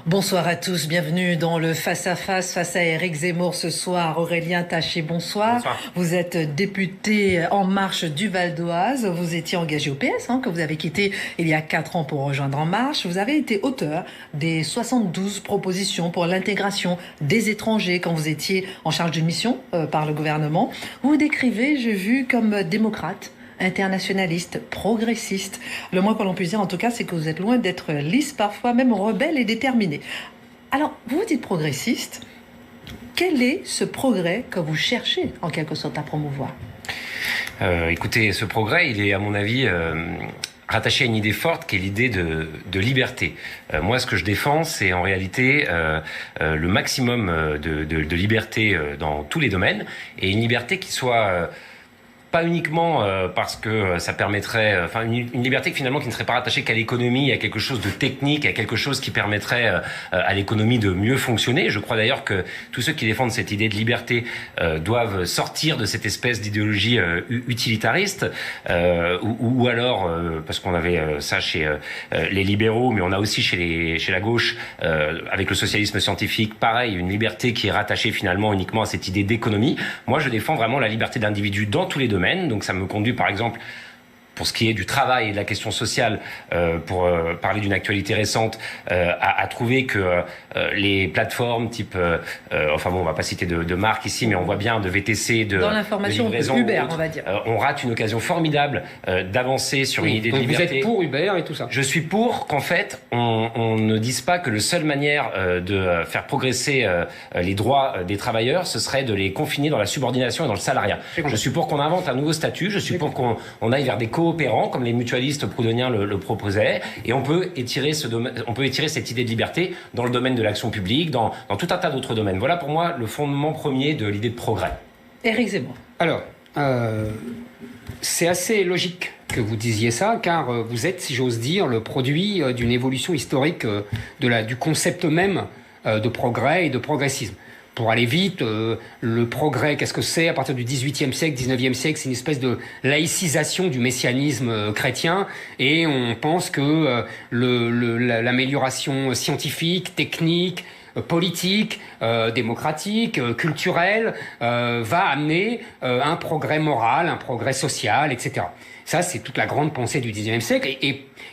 Bonsoir à tous, bienvenue dans le face à Éric Zemmour ce soir. Aurélien Taché, bonsoir. Bonsoir. Vous êtes député En Marche du Val d'Oise. Vous étiez engagé au PS, que vous avez quitté il y a 4 ans pour rejoindre En Marche. Vous avez été auteur des 72 propositions pour l'intégration des étrangers quand vous étiez en charge d'une mission par le gouvernement. Vous vous décrivez, j'ai vu, comme démocrate, internationaliste, progressiste. Le moins que l'on puisse dire, en tout cas, c'est que vous êtes loin d'être lisse, parfois même rebelle et déterminé. Alors, vous dites progressiste. Quel est ce progrès que vous cherchez, en quelque sorte, à promouvoir ? Écoutez, ce progrès, il est, à mon avis, rattaché à une idée forte qui est l'idée de liberté. Moi, ce que je défends, c'est en réalité le maximum de liberté dans tous les domaines, et une liberté qui soit... pas uniquement parce que ça permettrait, une liberté finalement qui ne serait pas rattachée qu'à l'économie, à quelque chose de technique, à quelque chose qui permettrait à l'économie de mieux fonctionner. Je crois d'ailleurs que tous ceux qui défendent cette idée de liberté doivent sortir de cette espèce d'idéologie utilitariste, ou alors, parce qu'on avait ça chez les libéraux, mais on a aussi chez la gauche, avec le socialisme scientifique, pareil, une liberté qui est rattachée finalement uniquement à cette idée d'économie. Moi, je défends vraiment la liberté d'individu dans tous les domaines. Donc ça me conduit par exemple, pour ce qui est du travail et de la question sociale, pour parler d'une actualité récente, à trouver que les plateformes type, on va pas citer de marque ici, mais on voit bien de VTC, dans l'information de Uber, on va dire. On rate une occasion formidable d'avancer sur une idée de liberté. Vous êtes pour Uber et tout ça? Je suis pour qu'en fait, on ne dise pas que la seule manière de faire progresser les droits des travailleurs, ce serait de les confiner dans la subordination et dans le salariat. Je suis pour qu'on invente un nouveau statut, je suis pour qu'on aille vers des coopérants, comme les mutualistes proudhoniens le proposaient, et on peut étirer cette idée de liberté dans le domaine de l'action publique, dans tout un tas d'autres domaines. Voilà pour moi le fondement premier de l'idée de progrès. Éric Zemmour. Alors, c'est assez logique que vous disiez ça, car vous êtes, si j'ose dire, le produit d'une évolution historique du concept même de progrès et de progressisme. Pour aller vite, le progrès, qu'est-ce que c'est? À partir du XVIIIe siècle, XIXe siècle, c'est une espèce de laïcisation du messianisme chrétien, et on pense que l'amélioration scientifique, technique, politique, démocratique, culturelle, va amener un progrès moral, un progrès social, etc. Ça, c'est toute la grande pensée du XIXe siècle.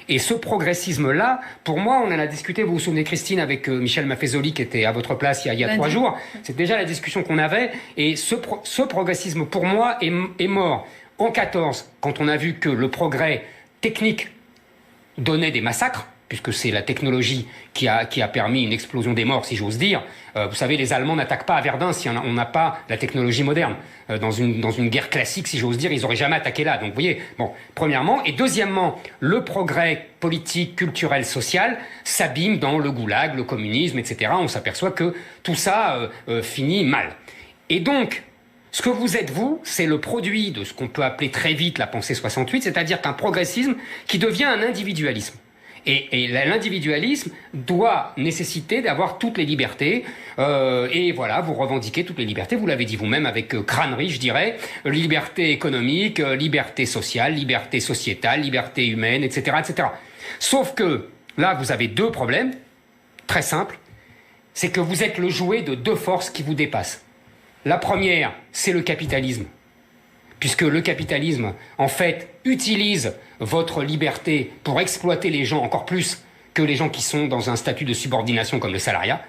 Et ce progressisme-là, pour moi, on en a discuté, vous vous souvenez, Christine, avec Michel Maffezoli, qui était à votre place il y a 3 jours. C'est déjà la discussion qu'on avait. Et ce progressisme, pour moi, est mort en 14, quand on a vu que le progrès technique donnait des massacres, puisque c'est la technologie qui a permis une explosion des morts, si j'ose dire. Vous savez, les Allemands n'attaquent pas à Verdun si on n'a pas la technologie moderne. Dans une guerre classique, si j'ose dire, ils n'auraient jamais attaqué là. Donc, vous voyez, bon, premièrement. Et deuxièmement, le progrès politique, culturel, social s'abîme dans le goulag, le communisme, etc. On s'aperçoit que tout ça finit mal. Et donc, ce que vous êtes, vous, c'est le produit de ce qu'on peut appeler très vite la pensée 68, c'est-à-dire qu'un progressisme qui devient un individualisme. Et l'individualisme doit nécessiter d'avoir toutes les libertés. Et voilà, vous revendiquez toutes les libertés. Vous l'avez dit vous-même avec crânerie, je dirais. Liberté économique, liberté sociale, liberté sociétale, liberté humaine, etc., etc. Sauf que là, vous avez 2 problèmes très simples. C'est que vous êtes le jouet de 2 forces qui vous dépassent. La première, c'est le capitalisme. Puisque le capitalisme, en fait, utilise votre liberté pour exploiter les gens encore plus que les gens qui sont dans un statut de subordination comme le salariat.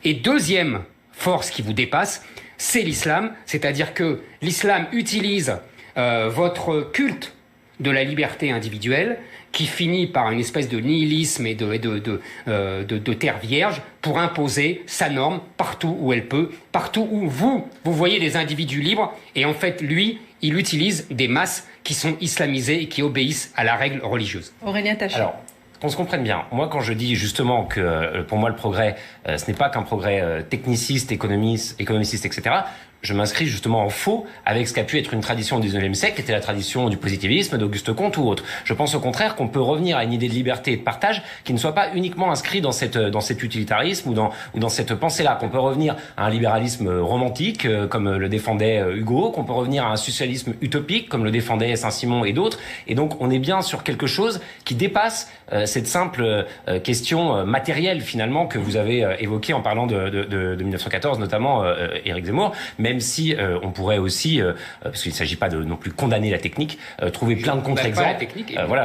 Et deuxième force qui vous dépasse, c'est l'islam, c'est-à-dire que l'islam utilise votre culte de la liberté individuelle, qui finit par une espèce de nihilisme et de terre vierge, pour imposer sa norme partout où elle peut, partout où vous voyez des individus libres, et en fait, lui, il utilise des masses qui sont islamisées et qui obéissent à la règle religieuse. Aurélien Taché. Alors, qu'on se comprenne bien. Moi, quand je dis justement que pour moi le progrès, ce n'est pas qu'un progrès techniciste, économiciste, etc., je m'inscris justement en faux avec ce qu'a pu être une tradition du 19e siècle, qui était la tradition du positivisme, d'Auguste Comte ou autre. Je pense au contraire qu'on peut revenir à une idée de liberté et de partage qui ne soit pas uniquement inscrit dans cet utilitarisme ou dans cette pensée-là. Qu'on peut revenir à un libéralisme romantique, comme le défendait Hugo, qu'on peut revenir à un socialisme utopique, comme le défendait Saint-Simon et d'autres. Et donc, on est bien sur quelque chose qui dépasse cette simple question matérielle, finalement, que vous avez évoquée en parlant de 1914, notamment Éric Zemmour, même si on pourrait aussi, parce qu'il ne s'agit pas de non plus condamner la technique, trouver plein de contre-exemples.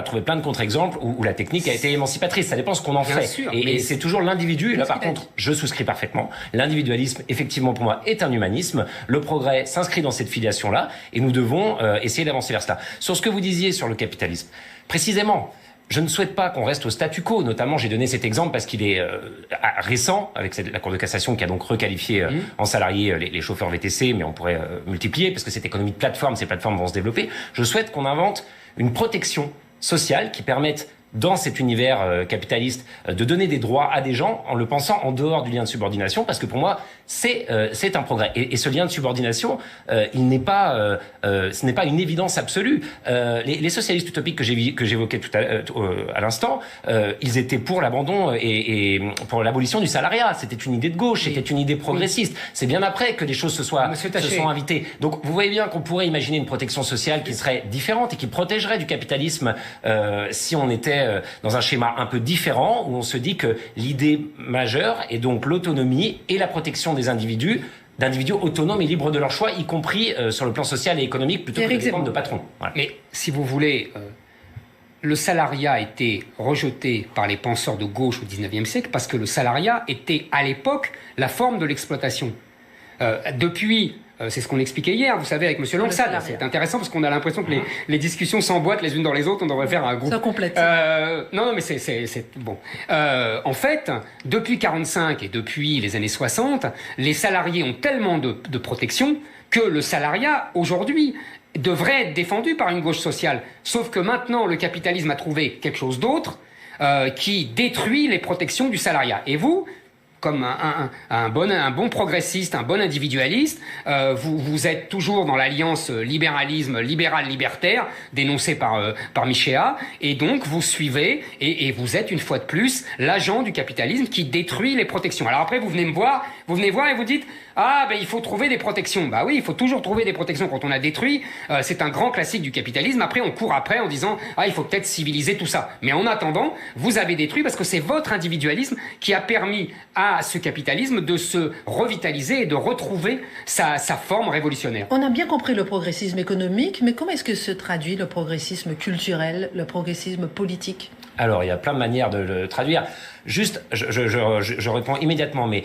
Trouver plein de contre-exemples où la technique a été émancipatrice. Ça dépend ce qu'on en fait. Sûr, et c'est toujours l'individu. Et là, par contre, je souscris parfaitement. L'individualisme, effectivement, pour moi, est un humanisme. Le progrès s'inscrit dans cette filiation-là, et nous devons essayer d'avancer vers cela. Sur ce que vous disiez sur le capitalisme, précisément, je ne souhaite pas qu'on reste au statu quo. Notamment, j'ai donné cet exemple parce qu'il est récent, avec la Cour de cassation qui a donc requalifié en salariés les chauffeurs VTC, mais on pourrait multiplier, parce que cette économie de plateforme, ces plateformes vont se développer. Je souhaite qu'on invente une protection sociale qui permette, dans cet univers capitaliste, de donner des droits à des gens en le pensant en dehors du lien de subordination, parce que pour moi, c'est un progrès. Et ce lien de subordination, ce n'est pas une évidence absolue. Les socialistes utopiques que j'évoquais tout à l'instant, ils étaient pour l'abandon et pour l'abolition du salariat. C'était une idée de gauche, c'était une idée progressiste. C'est bien après que les choses se sont invitées. Donc vous voyez bien qu'on pourrait imaginer une protection sociale qui serait différente et qui protégerait du capitalisme si on était dans un schéma un peu différent, où on se dit que l'idée majeure est donc l'autonomie et la protection des individus autonomes et libres de leur choix, y compris sur le plan social et économique, plutôt que de dépendre de patrons. Voilà. Mais si vous voulez, le salariat a été rejeté par les penseurs de gauche au XIXe siècle parce que le salariat était à l'époque la forme de l'exploitation. Depuis... c'est ce qu'on expliquait hier, vous savez, avec M. Langsade. C'est intéressant parce qu'on a l'impression que les discussions s'emboîtent les unes dans les autres. On devrait faire un groupe. Ça complète. Non, mais c'est bon. En fait, depuis 45 et depuis les années 60, les salariés ont tellement de protection que le salariat, aujourd'hui, devrait être défendu par une gauche sociale. Sauf que maintenant, le capitalisme a trouvé quelque chose d'autre qui détruit les protections du salariat. Et vous, comme un bon progressiste, un bon individualiste, vous êtes toujours dans l'alliance libéralisme libéral-libertaire dénoncée par Michéa, et donc vous suivez et vous êtes une fois de plus l'agent du capitalisme qui détruit les protections. Alors après vous venez voir et vous dites il faut trouver des protections. Bah oui, il faut toujours trouver des protections quand on a détruit. C'est un grand classique du capitalisme. Après on court après en disant il faut peut-être civiliser tout ça. Mais en attendant, vous avez détruit parce que c'est votre individualisme qui a permis à ce capitalisme de se revitaliser et de retrouver sa forme révolutionnaire. On a bien compris le progressisme économique, mais comment est-ce que se traduit le progressisme culturel, le progressisme politique ? Alors, il y a plein de manières de le traduire. Juste, je réponds immédiatement, mais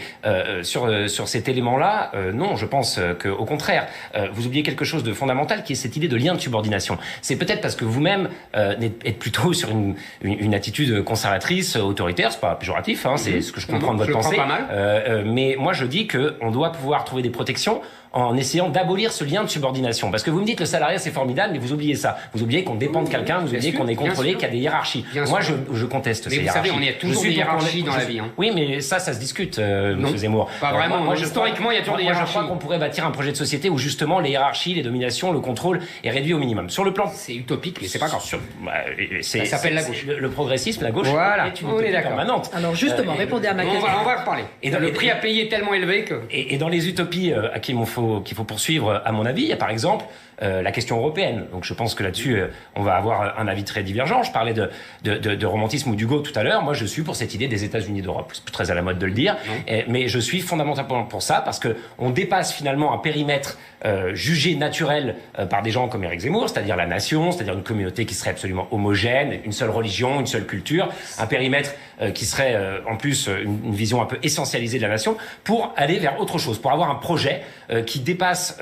sur cet élément-là, non, je pense qu'au contraire, vous oubliez quelque chose de fondamental qui est cette idée de lien de subordination. C'est peut-être parce que vous-même êtes plutôt sur une attitude conservatrice, autoritaire, c'est pas péjoratif, c'est ce que je comprends de votre pensée. Pas mal. Mais moi, je dis qu'on doit pouvoir trouver des protections en essayant d'abolir ce lien de subordination. Parce que vous me dites le salariat c'est formidable, mais vous oubliez ça. Vous oubliez qu'on dépend de quelqu'un, vous oubliez qu'on est contrôlé, qu'il y a des hiérarchies. Moi, je conteste ces hiérarchies. Mais vous savez, on est toujours des hiérarchies dans la vie. Oui, mais ça se discute, M. Zemmour. Pas vraiment. Historiquement, il y a toujours des hiérarchies. Je crois qu'on pourrait bâtir un projet de société où justement les hiérarchies, les dominations, le contrôle est réduit au minimum. Sur le plan... C'est utopique, mais c'est pas grave. Ça s'appelle la gauche. Le progressisme, la gauche, est une utopie permanente. Alors justement, répondez à ma question. On va reparler. Et le prix à payer est tellement élevé que... Et dans les utopies qu'il faut poursuivre, à mon avis, il y a par exemple la question européenne. Donc je pense que là-dessus, on va avoir un avis très divergent. Je parlais de romantisme ou d'Hugo tout à l'heure. Moi, je suis pour cette idée des États-Unis d'Europe. C'est très à la mode de le dire. Mais je suis fondamentalement pour ça, parce qu'on dépasse finalement un périmètre jugé naturel par des gens comme Éric Zemmour, c'est-à-dire la nation, c'est-à-dire une communauté qui serait absolument homogène, une seule religion, une seule culture, un périmètre qui serait en plus une vision un peu essentialisée de la nation, pour aller vers autre chose, pour avoir un projet qui dépasse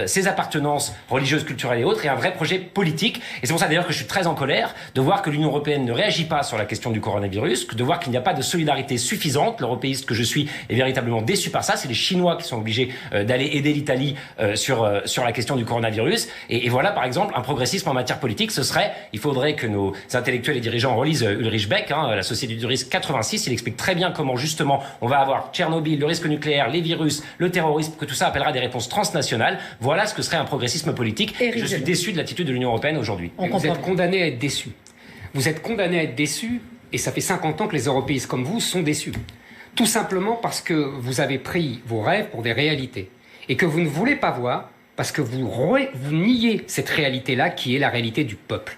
ses appartenances religieuses, culturelles et autres, et un vrai projet politique. Et c'est pour ça d'ailleurs que je suis très en colère de voir que l'Union européenne ne réagit pas sur la question du coronavirus, de voir qu'il qu'il n'y a pas de solidarité suffisante. L'européiste que je suis est véritablement déçu par ça. C'est les Chinois qui sont obligés d'aller aider l'Italie sur la question du coronavirus. Et voilà, par exemple, un progressisme en matière politique, ce serait, il faudrait que nos intellectuels et dirigeants relisent Ulrich Beck, La Société du risque 86. Il explique très bien comment, justement, on va avoir Tchernobyl, le risque nucléaire, les virus, le terrorisme, que tout ça appellera des réponses transnationales. Voilà ce que serait un progressisme politique. Je suis déçu de l'attitude de l'Union européenne aujourd'hui. Vous êtes condamné à être déçu. Vous êtes condamné à être déçu, et ça fait 50 ans que les européistes comme vous sont déçus. Tout simplement parce que vous avez pris vos rêves pour des réalités. Et que vous ne voulez pas voir, parce que vous niez cette réalité-là qui est la réalité du peuple.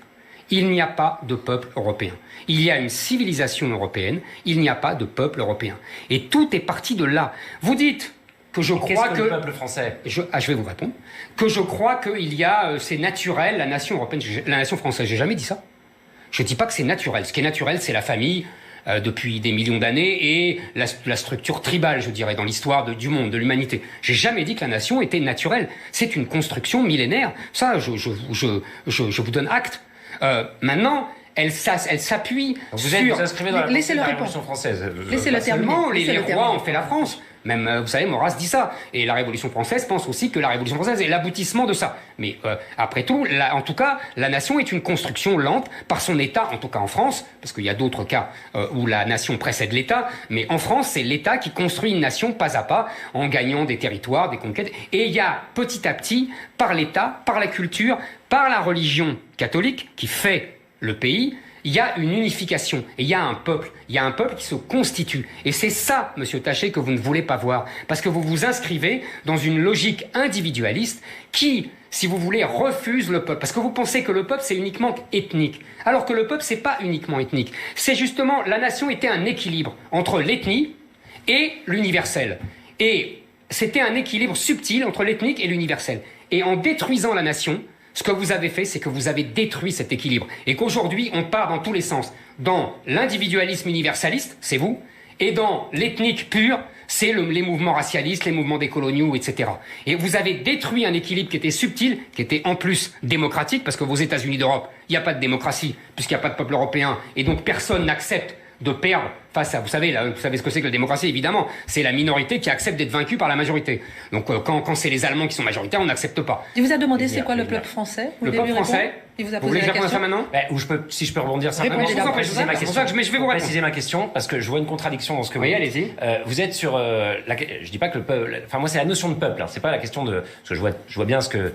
Il n'y a pas de peuple européen. Il y a une civilisation européenne, il n'y a pas de peuple européen. Et tout est parti de là. Vous dites que je crois que... le peuple français je vais vous répondre. Que je crois qu'il y a... c'est naturel, la nation européenne, la nation française. J'ai jamais dit ça. Je ne dis pas que c'est naturel. Ce qui est naturel, c'est la famille depuis des millions d'années et la structure tribale, je dirais, dans l'histoire du monde, de l'humanité. J'ai jamais dit que la nation était naturelle. C'est une construction millénaire. Ça, je vous donne acte. Maintenant, elle s'appuie sur... Vous inscrivez dans la Révolution française. Laissez-le terminer. Les rois ont fait la France. Même, vous savez, Maurras dit ça. Et la Révolution française pense aussi que la Révolution française est l'aboutissement de ça. Mais après tout, en tout cas, la nation est une construction lente par son État, en tout cas en France, parce qu'il y a d'autres cas où la nation précède l'État, mais en France, c'est l'État qui construit une nation pas à pas, en gagnant des territoires, des conquêtes. Et il y a petit à petit, par l'État, par la culture, par la religion catholique, qui fait le pays, il y a une unification, et il y a un peuple qui se constitue. Et c'est ça, monsieur Taché, que vous ne voulez pas voir. Parce que vous vous inscrivez dans une logique individualiste qui, si vous voulez, refuse le peuple. Parce que vous pensez que le peuple, c'est uniquement ethnique. Alors que le peuple, c'est pas uniquement ethnique. C'est justement, la nation était un équilibre entre l'ethnie et l'universel. Et c'était un équilibre subtil entre l'ethnique et l'universel. Et en détruisant la nation, ce que vous avez fait, c'est que vous avez détruit cet équilibre. Et qu'aujourd'hui, on part dans tous les sens. Dans l'individualisme universaliste, c'est vous, et dans l'ethnique pure, c'est les mouvements racialistes, les mouvements décoloniaux, etc. Et vous avez détruit un équilibre qui était subtil, qui était en plus démocratique, parce que vos États-Unis d'Europe, il n'y a pas de démocratie, puisqu'il n'y a pas de peuple européen, et donc personne n'accepte de perdre face à, vous savez ce que c'est que la démocratie, évidemment, c'est la minorité qui accepte d'être vaincue par la majorité. Donc quand c'est les Allemands qui sont majoritaires, on n'accepte pas. Il vous a demandé c'est quoi le peuple français? Le peuple français. Il vous a posé la question. Vous voulez que je réponde à ça maintenant? Si je peux rebondir simplement, je vais vous préciser ma question parce que je vois une contradiction dans ce que vous dites. Allez-y. Vous êtes sur je dis pas que le peuple, enfin moi c'est la notion de peuple, hein, c'est pas la question de, parce que je vois bien ce que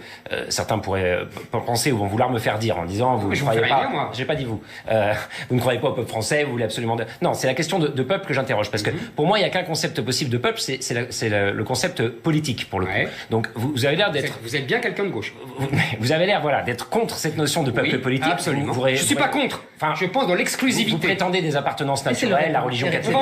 certains pourraient penser ou vont vouloir me faire dire en disant vous ne croyez pas, moi. J'ai pas dit vous ne croyez pas au peuple français, vous voulez absolument non, c'est la question de peuple que j'interroge parce que pour moi il y a qu'un concept possible de peuple, c'est le concept politique pour le coup. Donc vous avez l'air d'être, vous êtes bien quelqu'un de gauche. Vous avez l'air d'être contre cette notion de peuple politique. Absolument. Je suis pas contre. Enfin, je pense dans l'exclusivité. Vous prétendez des appartenances naturelles, la religion catholique,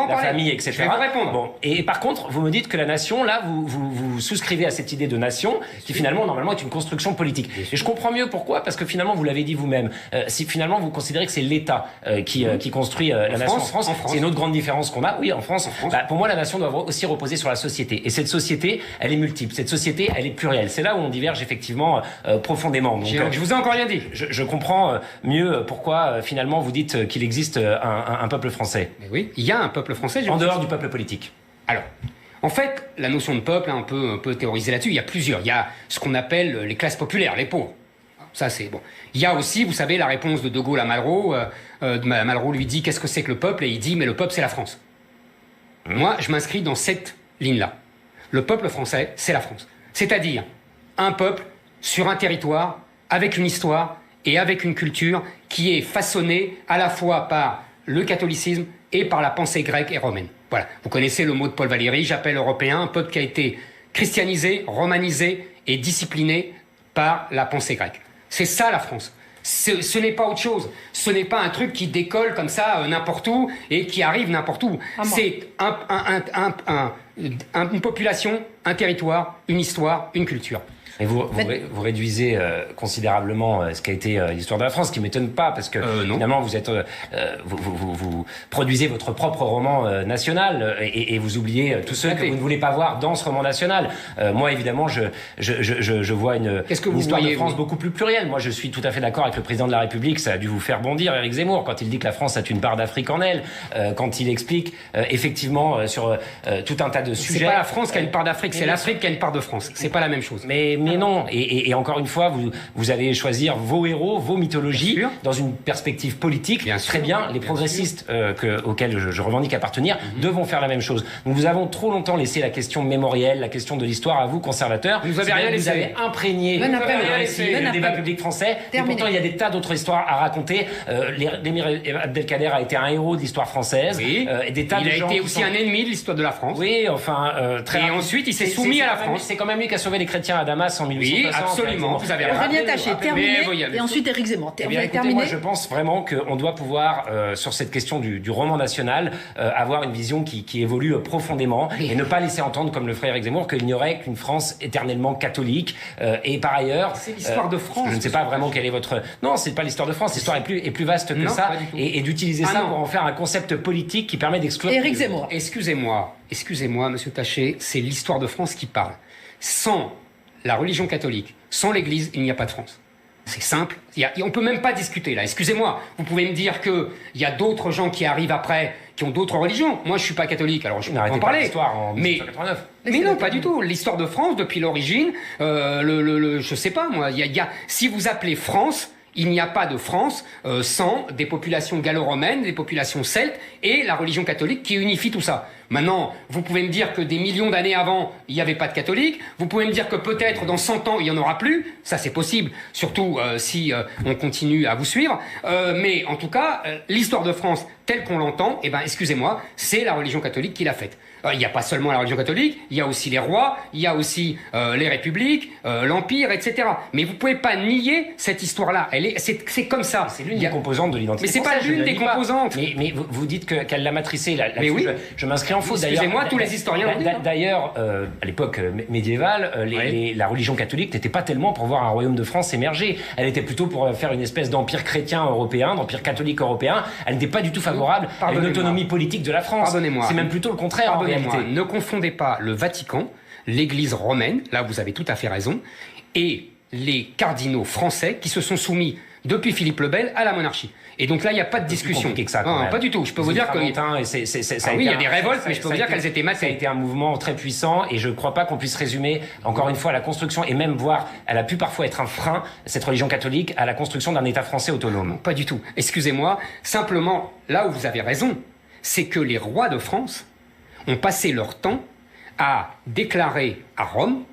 la famille, etc. Je vais vous répondre. Bon. Et par contre, vous me dites que la nation, là, vous souscrivez à cette idée de nation qui finalement, normalement, est une construction politique. Et je comprends mieux pourquoi, parce que finalement, vous l'avez dit vous-même, si finalement vous considérez que c'est l'État qui construit la nation en France, c'est une autre grande différence qu'on a. Oui, en France. Pour moi, la nation doit aussi reposer sur la société. Et cette société, elle est multiple. Cette société, elle est plurielle. C'est là où on diverge effectivement profondément. Donc, je vous ai encore rien dit. Je comprends mieux pourquoi finalement vous dites qu'il existe un peuple français. Mais oui, il y a un peuple français. En dehors du peuple politique. Alors, en fait, la notion de peuple, on peut théoriser là-dessus. Il y a plusieurs. Il y a ce qu'on appelle les classes populaires, les pauvres. Ça, c'est bon. Il y a aussi, vous savez, la réponse de De Gaulle à Malraux. Malraux lui dit « Qu'est-ce que c'est que le peuple ?» Et il dit « Mais le peuple, c'est la France. » Moi, je m'inscris dans cette ligne-là. Le peuple français, c'est la France. C'est-à-dire un peuple sur un territoire, avec une histoire et avec une culture qui est façonnée à la fois par le catholicisme et par la pensée grecque et romaine. Voilà. Vous connaissez le mot de Paul Valéry, j'appelle européen un peuple qui a été christianisé, romanisé et discipliné par la pensée grecque. C'est ça la France. Ce n'est pas autre chose. Ce n'est pas un truc qui décolle comme ça n'importe où et qui arrive n'importe où. C'est une population, un territoire, une histoire, une culture. Mais vous réduisez considérablement ce qu'a été l'histoire de la France, ce qui m'étonne pas, parce que finalement vous produisez votre propre roman national et vous oubliez tous ceux que vous ne voulez pas voir dans ce roman national. Moi, évidemment, je vois une histoire de France beaucoup plus plurielle. Moi, je suis tout à fait d'accord avec le président de la République. Ça a dû vous faire bondir, Éric Zemmour, quand il dit que la France a une part d'Afrique en elle, quand il explique effectivement sur tout un tas de sujets. C'est pas la France qui a une part d'Afrique, c'est l'Afrique qui a une part de France. C'est pas la même chose. Mais non. Et encore une fois, vous allez choisir vos héros, vos mythologies, dans une perspective politique. Très bien. Les progressistes auxquels je revendique appartenir devront faire la même chose. Nous avons trop longtemps laissé la question mémorielle, la question de l'histoire à vous, conservateurs. Vous avez imprégné le débat public français. Et pourtant, il y a des tas d'autres histoires à raconter. L'émir Abdelkader a été un héros de l'histoire française. Oui. Des tas il a été aussi un ennemi de l'histoire de la France. Oui, enfin, et ensuite, il s'est soumis à la France. C'est quand même lui qui a sauvé les chrétiens à Damas en 1860. Oui, absolument. Vous avez Aurélien Taché, terminé. Et ensuite, Éric Zemmour. Terminé. Moi, je pense vraiment qu'on doit pouvoir, sur cette question du roman national, avoir une vision qui évolue profondément et ne pas laisser entendre, comme le ferait Éric Zemmour, qu'il n'y aurait qu'une France éternellement catholique. Et par ailleurs, c'est l'histoire de France. Je ne sais pas vraiment quelle est votre. Non, c'est pas l'histoire de France. L'histoire est plus vaste que ça. Et d'utiliser ça pour en faire un concept politique qui permet d'exclure. Éric Zemmour. Excusez-moi, Monsieur Taché, c'est l'histoire de France qui parle. Sans la religion catholique, sans l'Église, il n'y a pas de France. C'est simple. On peut même pas discuter là. Excusez-moi. Vous pouvez me dire que il y a d'autres gens qui arrivent après, qui ont d'autres religions. Moi, je suis pas catholique, alors je peux en parler. L'histoire en 1989. Mais non, pas du tout. L'histoire de France depuis l'origine, je sais pas moi. Si vous appelez France. Il n'y a pas de France sans des populations gallo-romaines, des populations celtes et la religion catholique qui unifie tout ça. Maintenant, vous pouvez me dire que des millions d'années avant, il n'y avait pas de catholiques. Vous pouvez me dire que peut-être dans 100 ans, il n'y en aura plus. Ça, c'est possible, surtout si on continue à vous suivre. Mais en tout cas, l'histoire de France telle qu'on l'entend, excusez-moi, c'est la religion catholique qui l'a faite. Il n'y a pas seulement la religion catholique, il y a aussi les rois, il y a aussi les républiques, l'empire, etc. Mais vous pouvez pas nier cette histoire-là. C'est comme ça. C'est l'une des composantes de l'identité. Mais c'est pas l'une des composantes. Mais vous dites qu'elle l'a matricée. Mais oui. Je m'inscris en faux. Excusez-moi, tous les historiens l'ont dit. D'ailleurs, à l'époque médiévale, la religion catholique n'était pas tellement pour voir un royaume de France émerger. Elle était plutôt pour faire une espèce d'empire chrétien européen, d'empire catholique européen. Elle n'était pas du tout favorable à une autonomie politique de la France. Pardonnez-moi. C'est même plutôt le contraire. Ne confondez pas le Vatican, l'Église romaine, là vous avez tout à fait raison, et les cardinaux français qui se sont soumis depuis Philippe le Bel à la monarchie. Et donc là, il n'y a pas de discussion. Que ça, non, pas du tout. Je peux vous dire que il y a des révoltes, mais je peux vous dire qu'elles étaient matées. Ça a été un mouvement très puissant et je ne crois pas qu'on puisse résumer, encore une fois, la construction et même voir, elle a pu parfois être un frein, cette religion catholique, à la construction d'un État français autonome. Non, pas du tout. Excusez-moi. Simplement, là où vous avez raison, c'est que les rois de France ont passé leur temps à déclarer à Rome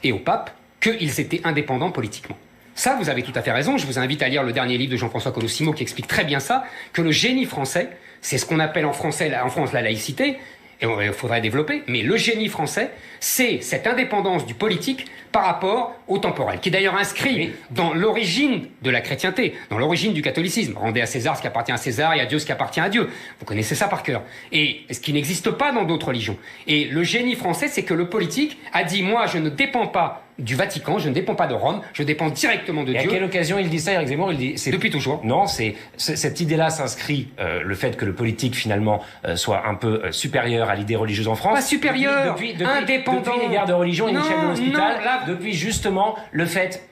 et au pape qu'ils étaient indépendants politiquement. Ça, vous avez tout à fait raison. Je vous invite à lire le dernier livre de Jean-François Colosimo qui explique très bien ça, que le génie français, c'est ce qu'on appelle en France la laïcité, et il faudrait développer, mais le génie français, c'est cette indépendance du politique par rapport au temporel, qui est d'ailleurs inscrit dans l'origine de la chrétienté, dans l'origine du catholicisme. Rendez à César ce qui appartient à César et à Dieu ce qui appartient à Dieu. Vous connaissez ça par cœur. Et ce qui n'existe pas dans d'autres religions. Et le génie français, c'est que le politique a dit, moi, je ne dépends pas du Vatican, je ne dépends pas de Rome, je dépends directement de Dieu. Et à quelle occasion il dit ça, Éric Zemmour? Depuis toujours. Non, cette idée-là s'inscrit, le fait que le politique, finalement, soit un peu supérieur à l'idée religieuse en France. Pas supérieur, indépendant. Depuis les guerres de religion et Michel de l'Hospital, depuis justement le fait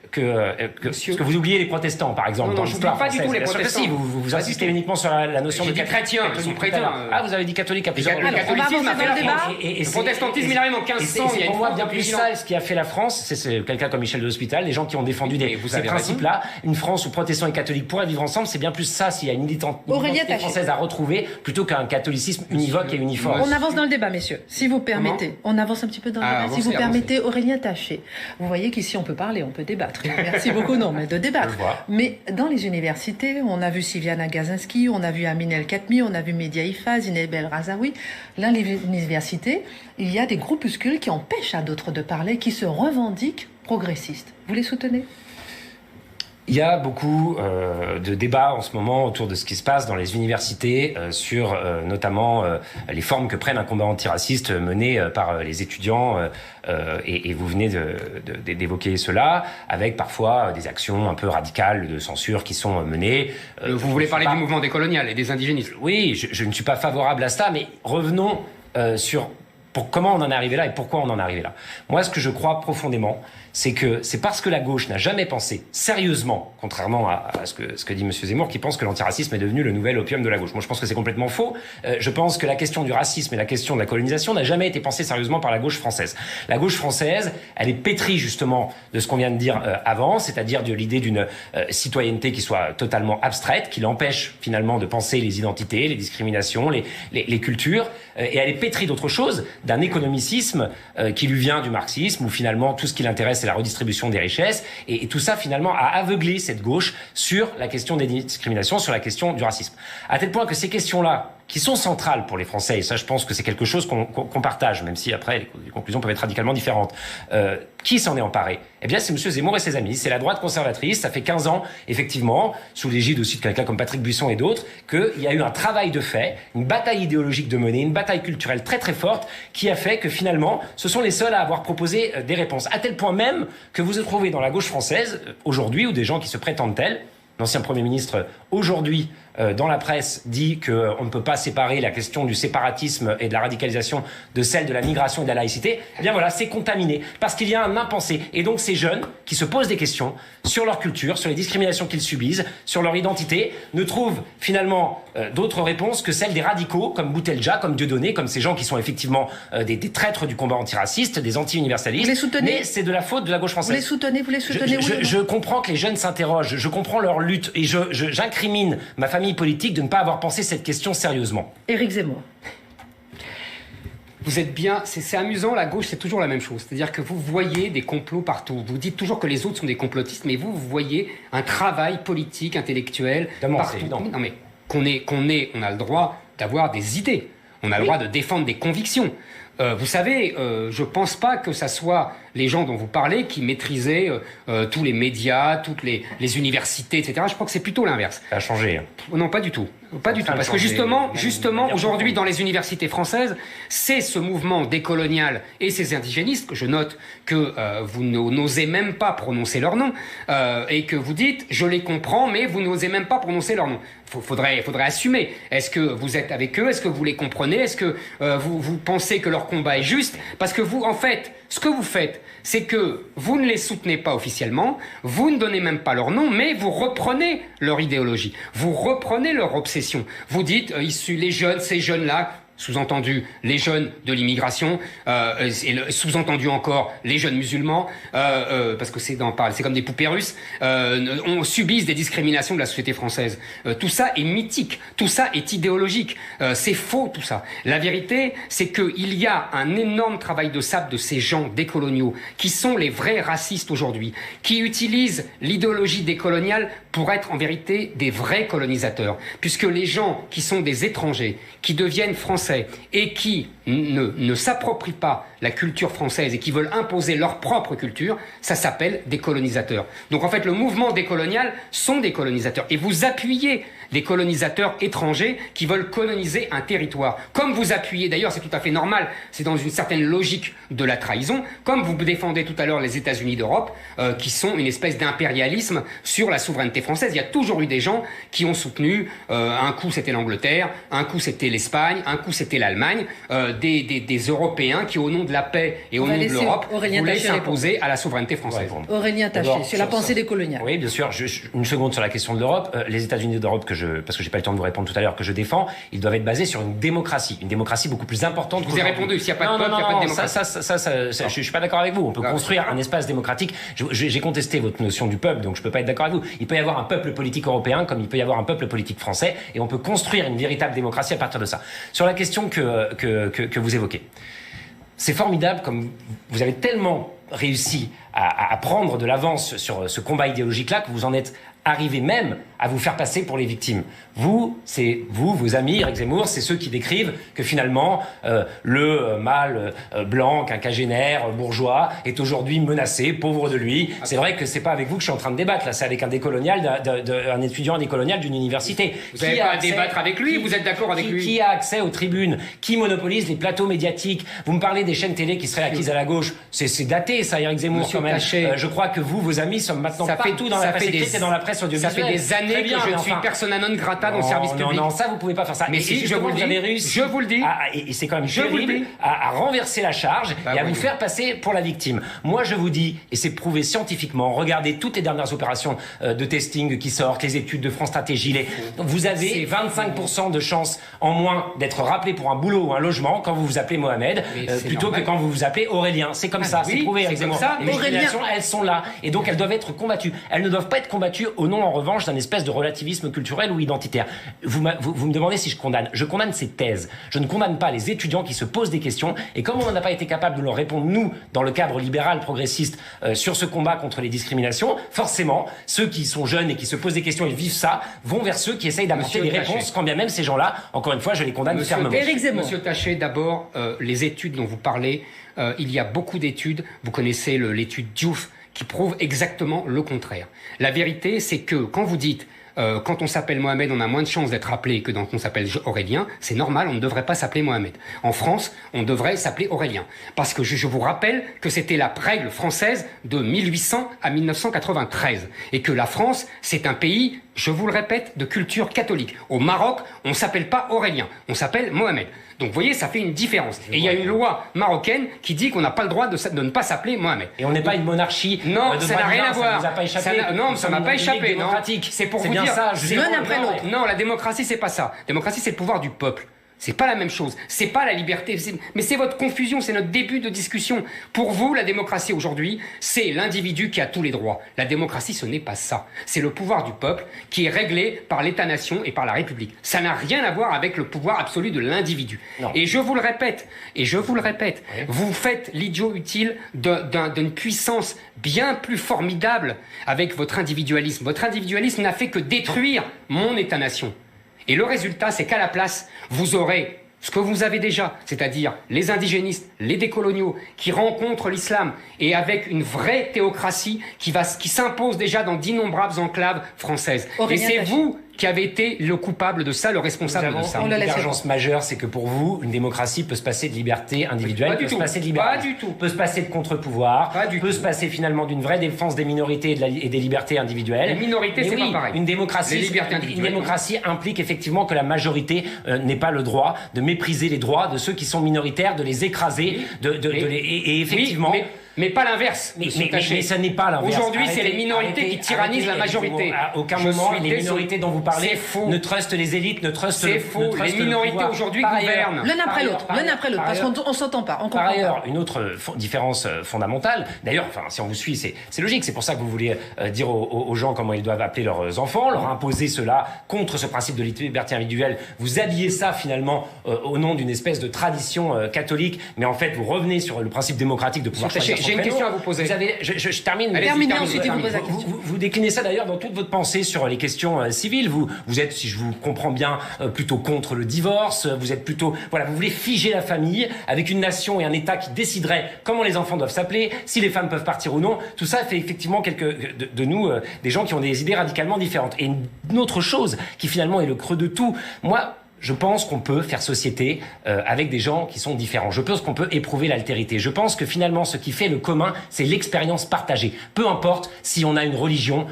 parce que vous oubliez les protestants, par exemple, dans l'histoire française. Pas du tout les protestants. Si, vous insistez uniquement sur la notion de chrétien. Ils sont chrétiens. Ah, vous avez dit catholique à plusieurs fois. Le catholicisme a fait la France. Le protestantisme, il arrive en 1500. C'est pour moi bien plus ça, ce qui a fait la France. C'est quelqu'un comme Michel de l'Hospital, les gens qui ont défendu ces principes-là. Une France où protestants et catholiques pourraient vivre ensemble, c'est bien plus ça, s'il y a une identité française à retrouver, plutôt qu'un catholicisme univoque et uniforme. On avance dans le débat, messieurs, si vous permettez. On avance un petit peu dans le débat, si vous permettez. Aurélien Taché, vous voyez qu'ici on peut parler, on peut débattre. Merci beaucoup. Non, mais de débattre. Mais dans les universités, on a vu Sylviana Gazinski, on a vu Amin El Khatmi, on a vu Média Ifa, Zineb El Razaoui. Dans les universités, il y a des groupuscules qui empêchent à d'autres de parler, qui se revendiquent progressistes. Vous les soutenez? Il y a beaucoup de débats en ce moment autour de ce qui se passe dans les universités sur notamment les formes que prennent un combat antiraciste mené par les étudiants et vous venez d'évoquer cela avec parfois des actions un peu radicales de censure qui sont menées. Vous voulez parler du mouvement décolonial et des indigénistes? Oui, je ne suis pas favorable à cela, mais revenons sur comment on en est arrivé là et pourquoi on en est arrivé là. Moi, ce que je crois profondément, c'est que c'est parce que la gauche n'a jamais pensé sérieusement, contrairement à ce que dit M. Zemmour, qui pense que l'antiracisme est devenu le nouvel opium de la gauche. Moi, je pense que c'est complètement faux. Je pense que la question du racisme et la question de la colonisation n'a jamais été pensée sérieusement par la gauche française. La gauche française, elle est pétrie justement de ce qu'on vient de dire avant, c'est-à-dire de l'idée d'une citoyenneté qui soit totalement abstraite, qui l'empêche finalement de penser les identités, les discriminations, les cultures, et elle est pétrie d'autre chose, d'un économicisme qui lui vient du marxisme, où finalement tout ce qui l'intéresse c'est la redistribution des richesses, et tout ça finalement a aveuglé cette gauche sur la question des discriminations, sur la question du racisme. À tel point que ces questions-là, qui sont centrales pour les Français, et ça je pense que c'est quelque chose qu'on partage, même si après les conclusions peuvent être radicalement différentes. Qui s'en est emparé? Eh bien c'est M. Zemmour et ses amis, c'est la droite conservatrice. Ça fait 15 ans, effectivement, sous l'égide aussi de quelqu'un comme Patrick Buisson et d'autres, qu'il y a eu un travail de fait, une bataille idéologique de menée, une bataille culturelle très très forte, qui a fait que finalement, ce sont les seuls à avoir proposé des réponses. À tel point même que vous trouvez dans la gauche française, aujourd'hui, ou des gens qui se prétendent tels, l'ancien Premier ministre, aujourd'hui, dans la presse, dit qu'on ne peut pas séparer la question du séparatisme et de la radicalisation de celle de la migration et de la laïcité. Eh bien voilà, c'est contaminé, parce qu'il y a un impensé. Et donc ces jeunes, qui se posent des questions sur leur culture, sur les discriminations qu'ils subissent, sur leur identité, ne trouvent finalement d'autres réponses que celles des radicaux, comme Boutelja, comme Dieudonné, comme ces gens qui sont effectivement des traîtres du combat antiraciste, des anti-universalistes. Vous les soutenez? Mais c'est de la faute de la gauche française. Vous les soutenez, je comprends que les jeunes s'interrogent, je comprends leur lutte, et j'incrimine ma famille politique de ne pas avoir pensé cette question sérieusement. Éric Zemmour. Vous êtes bien, c'est amusant, la gauche c'est toujours la même chose, c'est-à-dire que vous voyez des complots partout, vous dites toujours que les autres sont des complotistes, mais vous voyez un travail politique, intellectuel, partout. Non mais on a le droit d'avoir des idées, on a le droit de défendre des convictions. Vous savez, je pense pas que ça soit les gens dont vous parlez qui maîtrisaient tous les médias, toutes les universités, etc. Je crois que c'est plutôt l'inverse. Ça a changé. Non, pas du tout. Pas du tout. Parce que justement, aujourd'hui, dans les universités françaises, c'est ce mouvement décolonial et ces indigénistes, que je note que vous n'osez même pas prononcer leur nom, et que vous dites, je les comprends, mais vous n'osez même pas prononcer leur nom. Faudrait assumer. Est-ce que vous êtes avec eux? Est-ce que vous les comprenez? Est-ce que vous pensez que leur combat est juste? Parce que vous, en fait, ce que vous faites, c'est que vous ne les soutenez pas officiellement, vous ne donnez même pas leur nom, mais vous reprenez leur idéologie, vous reprenez leur obsession. Vous dites, les jeunes, ces jeunes-là, sous-entendu les jeunes de l'immigration, sous-entendu encore les jeunes musulmans, parce que c'est comme des poupées russes, on subisse des discriminations de la société française. Tout ça est mythique, tout ça est idéologique, c'est faux tout ça. La vérité, c'est qu'il y a un énorme travail de sape de ces gens décoloniaux, qui sont les vrais racistes aujourd'hui, qui utilisent l'idéologie décoloniale pour être en vérité des vrais colonisateurs, puisque les gens qui sont des étrangers, qui deviennent français, et qui ne s'approprient pas la culture française et qui veulent imposer leur propre culture, ça s'appelle des colonisateurs. Donc en fait, le mouvement décolonial sont des colonisateurs. Et vous appuyez des colonisateurs étrangers qui veulent coloniser un territoire. Comme vous appuyez, d'ailleurs c'est tout à fait normal, c'est dans une certaine logique de la trahison, comme vous défendez tout à l'heure les États-Unis d'Europe, qui sont une espèce d'impérialisme sur la souveraineté française. Il y a toujours eu des gens qui ont soutenu, un coup c'était l'Angleterre, un coup c'était l'Espagne, un coup c'était l'Allemagne, des Européens qui, au nom de la paix et au nom de l'Europe, voulaient s'imposer à la souveraineté française. Aurélien Taché, sur la pensée décoloniale. Oui, bien sûr. Une seconde sur la question de l'Europe. Les États-Unis d'Europe, parce que j'ai pas eu le temps de vous répondre tout à l'heure, que je défends, ils doivent être basés sur une démocratie beaucoup plus importante. Je vous ai répondu. S'il n'y a pas de peuple, il n'y a pas de démocratie. Je suis pas d'accord avec vous. On peut construire un espace démocratique. J'ai contesté votre notion du peuple, donc je peux pas être d'accord avec vous. Il peut y avoir un peuple politique européen comme il peut y avoir un peuple politique français, et on peut construire une véritable démocratie à partir de ça. Sur la question que vous évoquez. C'est formidable comme vous avez tellement réussi à prendre de l'avance sur ce combat idéologique-là que vous en êtes arriver même à vous faire passer pour les victimes. Vous, vos amis, Éric Zemmour, c'est ceux qui décrivent que finalement, le mâle blanc, quinquagénaire, bourgeois, est aujourd'hui menacé, pauvre de lui. C'est vrai que c'est pas avec vous que je suis en train de débattre, là, c'est avec un décolonial, un étudiant décolonial d'une université. Vous n'avez pas à débattre avec lui, vous êtes d'accord avec lui? Qui a accès aux tribunes? Qui monopolise les plateaux médiatiques? Vous me parlez des chaînes télé qui seraient acquises à la gauche. C'est daté, ça, Éric Zemmour, Monsieur quand même. Je crois que vous, vos amis, sont maintenant partout dans la presse écrite et dans la presse audiovisuelle. Ça fait des années que je ne suis persona non grata dans le service public. Non, ça, vous pouvez pas faire ça. Mais si, je vous le dis. Je vous le dis. Et c'est quand même terrible à renverser la charge et à vous faire passer pour la victime. Moi, je vous dis, et c'est prouvé scientifiquement, regardez toutes les dernières opérations de testing qui sortent, les études de France Stratégie, vous avez 25% de chances en moins d'être rappelé pour un boulot ou un logement quand vous vous appelez Mohamed, plutôt que quand vous vous appelez Aurélien. C'est comme ça, c'est prouvé, Éric Zemmour. Les discriminations, elles sont là. Et donc, elles doivent être combattues. Elles ne doivent pas être combattues au nom, en revanche, d'un espèce de relativisme culturel ou identitaire. Vous me demandez si je condamne. Je condamne ces thèses. Je ne condamne pas les étudiants qui se posent des questions. Et comme on n'a pas été capable de leur répondre, nous, dans le cadre libéral progressiste, sur ce combat contre les discriminations, forcément, ceux qui sont jeunes et qui se posent des questions et vivent ça, vont vers ceux qui essayent d'apporter des réponses, quand bien même ces gens-là, encore une fois, je les condamne fermement. Monsieur Taché, d'abord, les études dont vous parlez, il y a beaucoup d'études. Vous connaissez l'étude Diouf qui prouve exactement le contraire. La vérité, c'est que quand vous dites quand on s'appelle Mohamed, on a moins de chances d'être appelé que quand on s'appelle Aurélien. C'est normal, on ne devrait pas s'appeler Mohamed. En France, on devrait s'appeler Aurélien. Parce que je vous rappelle que c'était la règle française de 1800 à 1993. Et que la France, c'est un pays, je vous le répète, de culture catholique. Au Maroc, on ne s'appelle pas Aurélien, on s'appelle Mohamed. Donc vous voyez, ça fait une différence. Et il y a une loi marocaine qui dit qu'on n'a pas le droit de ne pas s'appeler Mohamed. Et on n'est pas une monarchie. Non, ça n'a rien à voir. Ça vous a pas échappé. Ça m'a pas échappé. Non. C'est pour vous dire. Ça, l'un après l'autre. Non, la démocratie, c'est pas ça. La démocratie, c'est le pouvoir du peuple. C'est pas la même chose. C'est pas la liberté. Mais c'est votre confusion. C'est notre début de discussion. Pour vous, la démocratie aujourd'hui, c'est l'individu qui a tous les droits. La démocratie, ce n'est pas ça. C'est le pouvoir du peuple qui est réglé par l'État-nation et par la République. Ça n'a rien à voir avec le pouvoir absolu de l'individu. Et je vous le répète, oui. Vous faites l'idiot utile d'une puissance bien plus formidable avec votre individualisme. Votre individualisme n'a fait que détruire mon État-nation. Et le résultat, c'est qu'à la place, vous aurez ce que vous avez déjà, c'est-à-dire les indigénistes, les décoloniaux, qui rencontrent l'islam, et avec une vraie théocratie qui s'impose déjà dans d'innombrables enclaves françaises. Et c'est vous qui avez été le coupable de ça, le responsable de ça. Une divergence majeure, c'est que pour vous, une démocratie peut se passer de liberté individuelle, peut se passer de liberté, pas du tout, peut se passer de contre-pouvoir, peut se passer finalement d'une vraie défense des minorités et des libertés individuelles. Les minorités, c'est pas pareil. Une démocratie implique effectivement que la majorité n'ait pas le droit de mépriser les droits de ceux qui sont minoritaires, de les écraser, et effectivement. Mais pas l'inverse. Mais ça n'est pas l'inverse. Aujourd'hui, c'est les minorités qui tyrannisent la majorité. À aucun moment, les minorités dont vous parlez ne trustent les élites, ne trustent le pouvoir. C'est faux. Les minorités aujourd'hui gouvernent. L'un après l'autre, parce qu'on s'entend pas. Par ailleurs, une autre différence fondamentale, d'ailleurs, si on vous suit, c'est logique, c'est pour ça que vous voulez dire aux gens comment ils doivent appeler leurs enfants, leur imposer cela contre ce principe de liberté individuelle. Vous habillez ça finalement au nom d'une espèce de tradition catholique, mais en fait, vous revenez sur le principe démocratique de pouvoir choisir. J'ai une question à vous poser. Je termine. Terminez ensuite, vous posez la question. Vous déclinez ça d'ailleurs dans toute votre pensée sur les questions civiles. Vous êtes, si je vous comprends bien, plutôt contre le divorce. Vous êtes plutôt, vous voulez figer la famille avec une nation et un État qui déciderait comment les enfants doivent s'appeler, si les femmes peuvent partir ou non. Tout ça fait effectivement quelques de nous des gens qui ont des idées radicalement différentes. Et une autre chose qui finalement est le creux de tout. Moi, je pense qu'on peut faire société avec des gens qui sont différents. Je pense qu'on peut éprouver l'altérité. Je pense que finalement, ce qui fait le commun, c'est l'expérience partagée. Peu importe si on a une religion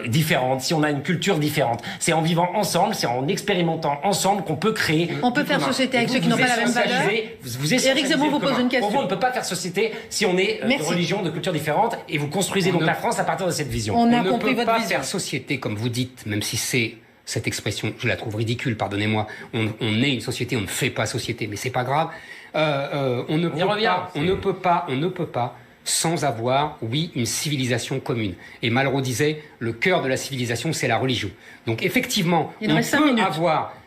différente, si on a une culture différente. C'est en vivant ensemble, c'est en expérimentant ensemble qu'on peut créer. On peut faire société avec ceux qui n'ont pas la même valeur. Éric Zemmour vous pose une question. Pour vous, on ne peut pas faire société si on est de religion, de culture différente, et vous construisez donc la France à partir de cette vision. On ne peut pas faire société, comme vous dites, même si c'est cette expression, je la trouve ridicule, pardonnez-moi. On est une société, on ne fait pas société, mais c'est pas grave. On ne peut pas, sans avoir, oui, une civilisation commune. Et Malraux disait, le cœur de la civilisation, c'est la religion. Donc effectivement, on peut avoir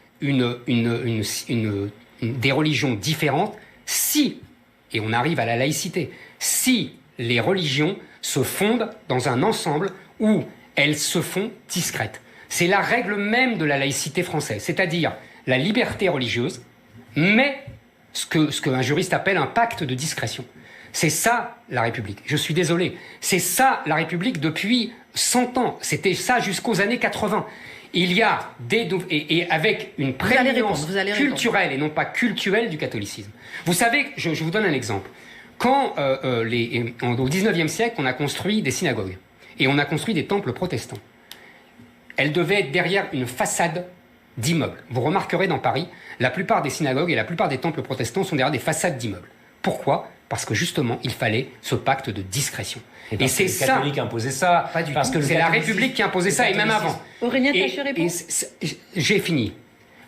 des religions différentes si, et on arrive à la laïcité, si les religions se fondent dans un ensemble où elles se font discrètes. C'est la règle même de la laïcité française, c'est-à-dire la liberté religieuse, mais ce qu'un juriste appelle un pacte de discrétion. C'est ça la République. Je suis désolé. C'est ça la République depuis 100 ans. C'était ça jusqu'aux années 80. Il y a et avec une prééminence culturelle et non pas cultuelle du catholicisme. Vous savez, je vous donne un exemple. Quand au XIXe siècle, on a construit des synagogues et on a construit des temples protestants, elles devaient être derrière une façade d'immeubles. Vous remarquerez dans Paris, la plupart des synagogues et la plupart des temples protestants sont derrière des façades d'immeubles. Pourquoi ? Parce que justement, il fallait ce pacte de discrétion. Et c'est ça. Les catholiques imposaient ça. Pas du tout. C'est la République qui imposait ça, et même avant. Aurélien Taché répond. J'ai fini.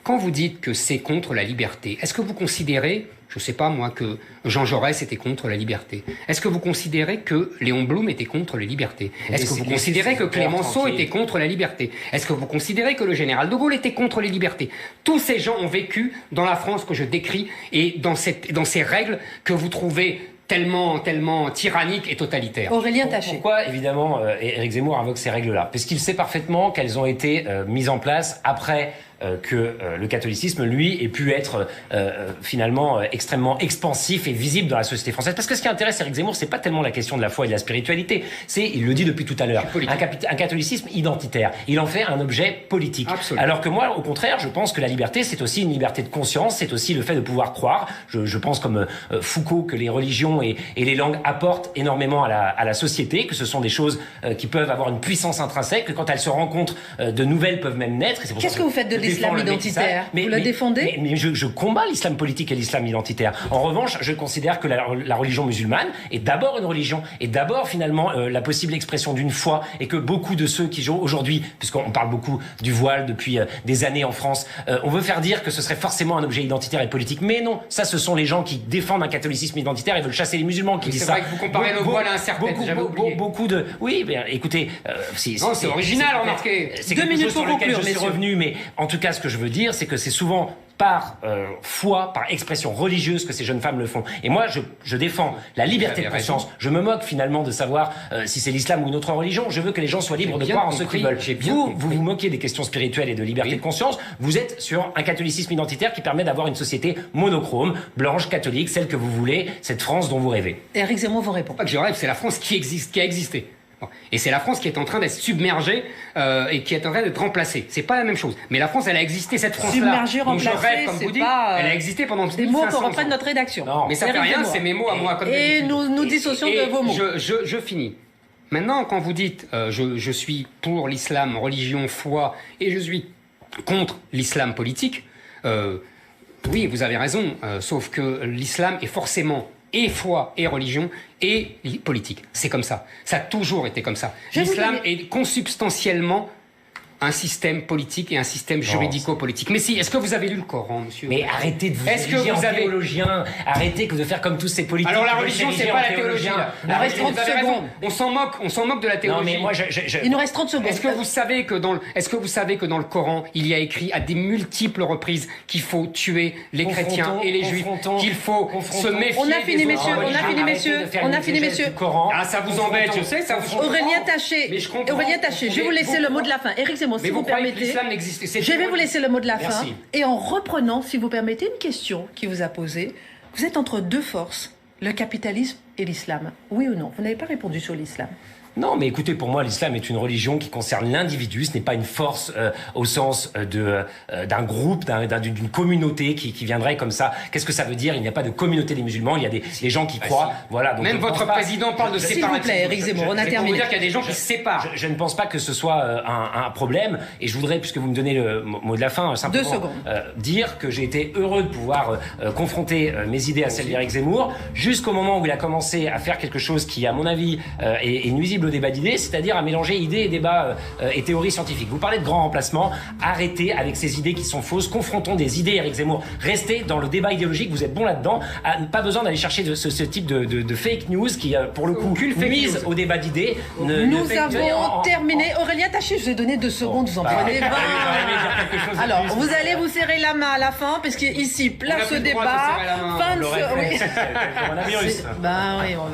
Quand vous dites que c'est contre la liberté, est-ce que vous considérez, je ne sais pas moi, que Jean Jaurès était contre la liberté? Est-ce que vous considérez que Léon Blum était contre les libertés? Est-ce que vous considérez que Clémenceau était contre la liberté? Est-ce que vous considérez que le général de Gaulle était contre les libertés? Tous ces gens ont vécu dans la France que je décris et dans ces règles que vous trouvez tellement tyranniques et totalitaires. Aurélien Taché. Pourquoi, évidemment, Éric Zemmour invoque ces règles-là? Parce qu'il sait parfaitement qu'elles ont été mises en place après que le catholicisme, lui, ait pu être finalement extrêmement expansif et visible dans la société française. Parce que ce qui intéresse Éric Zemmour, c'est pas tellement la question de la foi et de la spiritualité, c'est, il le dit depuis tout à l'heure, un catholicisme identitaire. Il en fait un objet politique. Absolument. Alors que moi, au contraire, je pense que la liberté, c'est aussi une liberté de conscience, c'est aussi le fait de pouvoir croire. Je pense comme Foucault que les religions et les langues apportent énormément à la société, que ce sont des choses qui peuvent avoir une puissance intrinsèque, que quand elles se rencontrent, de nouvelles peuvent même naître. Qu'est-ce que vous faites de l'islam identitaire? Vous le défendez? Mais je combats l'islam politique et l'islam identitaire. En revanche, je considère que la religion musulmane est d'abord une religion, et d'abord finalement la possible expression d'une foi, et que beaucoup de ceux qui aujourd'hui, puisqu'on parle beaucoup du voile depuis des années en France, on veut faire dire que ce serait forcément un objet identitaire et politique. Mais non, ça ce sont les gens qui défendent un catholicisme identitaire et veulent chasser les musulmans qui disent ça. C'est vrai que vous comparez le voile à un serpent, j'avais oublié. Beaucoup de... Oui, bien, écoutez... non, c'est original, remarquez. C'est quelque chose sur lequel je suis revenu, mais en tout cas, ce que je veux dire, c'est que c'est souvent par foi, par expression religieuse que ces jeunes femmes le font. Et moi, je défends la liberté de conscience. Je me moque finalement de savoir si c'est l'islam ou une autre religion. Je veux que les gens soient libres de croire en ce qu'ils veulent. Vous vous moquez des questions spirituelles et de liberté de conscience. Vous êtes sur un catholicisme identitaire qui permet d'avoir une société monochrome, blanche, catholique, celle que vous voulez, cette France dont vous rêvez. Éric Zemmour vous répond. Pas que je rêve, c'est la France qui a existé. Et c'est la France qui est en train d'être submergée et qui est en train d'être remplacée. C'est pas la même chose. Mais la France, elle a existé, cette France-là. Submergée, remplacée, comme vous dites, pas, elle a existé pendant des mots qu'on reprenne notre rédaction. Non, mais ça fait rien, c'est mes mots à moi. Comme et nous dissocions de vos mots. Je finis. Maintenant, quand vous dites je suis pour l'islam, religion, foi, et je suis contre l'islam politique, oui, vous avez raison, sauf que l'islam est forcément et foi et religion et politique. C'est comme ça. Ça a toujours été comme ça. L'islam est consubstantiellement un système politique et un système juridico-politique. Mais si, est-ce que vous avez lu le Coran, monsieur? Mais arrêtez de vous ériger en théologien. Arrêtez de faire comme tous ces politiques. Alors la religion, c'est pas la théologie. Il nous reste 30 secondes. On s'en moque de la théologie. Non, mais moi, il nous reste 30 secondes. Est-ce que vous savez que dans le Coran, il y a écrit à des multiples reprises qu'il faut tuer les chrétiens et les juifs, qu'il faut se méfier. On a fini, messieurs. On a fini, messieurs. Ah, ça vous embête, je sais, ça vous. Aurélien Taché, je vais vous laisser le mot de la fin. Éric Zemmour, si vous permettez, je vais vous laisser le mot de la fin. Et en reprenant, si vous permettez, une question qui vous a posée. Vous êtes entre deux forces, le capitalisme et l'islam. Oui ou non? Vous n'avez pas répondu sur l'islam. Non, mais écoutez, pour moi, l'islam est une religion qui concerne l'individu. Ce n'est pas une force au sens d'un groupe, d'une communauté qui viendrait comme ça. Qu'est-ce que ça veut dire? Il n'y a pas de communauté des musulmans. Il y a des gens qui croient. Voilà. Donc même votre président parle de séparatisme. S'il vous plaît, Éric Zemmour, on a terminé. Pour vous dire qu'il y a des gens qui se séparent. Je ne pense pas que ce soit un problème. Et je voudrais, puisque vous me donnez le mot de la fin, simplement dire que j'ai été heureux de pouvoir confronter mes idées à celles d'Éric Zemmour, jusqu'au moment où il a commencé à faire quelque chose qui, à mon avis, est nuisible au débat d'idées, c'est-à-dire à mélanger idées et débats et théories scientifiques. Vous parlez de grand remplacement, arrêtez avec ces idées qui sont fausses, confrontons des idées, Éric Zemmour. Restez dans le débat idéologique, vous êtes bon là-dedans. Pas besoin d'aller chercher ce type de fake news qui, pour le coup, nuisent au débat d'idées. Nous avons terminé. Aurélien Taché, je vous ai donné 2 secondes, vous en prenez 20. Alors, vous allez vous serrer la main à la fin, parce qu'ici, place ce débat. Fin de ce... Ben oui, on va...